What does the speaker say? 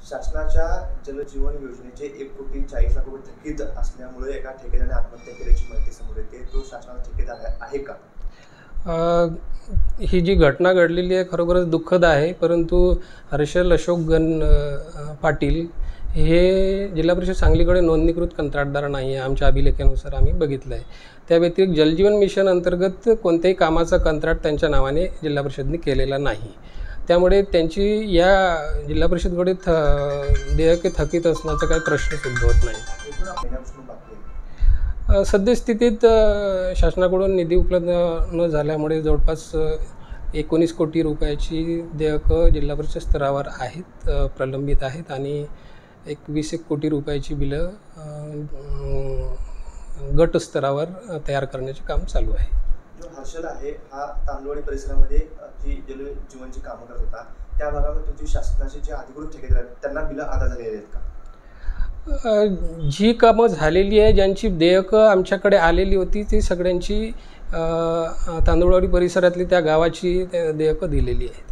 शासनाच्या जलजीवन योजनेचे 1,40,00,000 रुपये थकीत असल्यामुळे एका ठेकेदाराने आत्महत्या केल्याची माहिती समोर येते. तो शासनाचा ठेकेदार आहे का? ही जी घटना घडलेली आहे खरोखरच दुःखद आहे, परंतु हर्षल अशोक पाटील हे जिल्हा परिषद सांगलीकडे नोंदणीकृत कंत्राटदार नाही आहे. आमच्या अभिलेखानुसार आम्ही बघितलं आहे. त्या व्यतिरिक्त जलजीवन मिशन अंतर्गत कोणत्याही कामाचा कंत्राट त्यांच्या नावाने जिल्हा परिषदने केलेला नाही. त्यामुळे त्यांची या जिल्हा परिषदकडे देयके थकीत असण्याचा काही प्रश्नच उद्भवत नाही. सद्यस्थितीत शासनाकडून निधी उपलब्ध न झाल्यामुळे जवळपास 19 कोटी रुपयाची देयकं जिल्हा परिषद स्तरावर आहेत, प्रलंबित आहेत आणि 21 कोटी रुपयाची बिलं गट स्तरावर तयार करण्याचे काम चालू आहे. जो हर्षल आहे हा तांदुळवाडी परिसरामध्ये जी जलजीवनची कामं करत होता, त्या भागामध्ये तुमची शासनाचे जे अधिकृत ठेकेदार आहेत त्यांना बिलं अदा झालेली आहेत का? जी कामं झालेली आहे, ज्यांची देयकं आमच्याकडे आलेली होती ती सगळ्यांची तांदुळवाडी परिसरातली त्या गावाची देयकं दिलेली आहेत.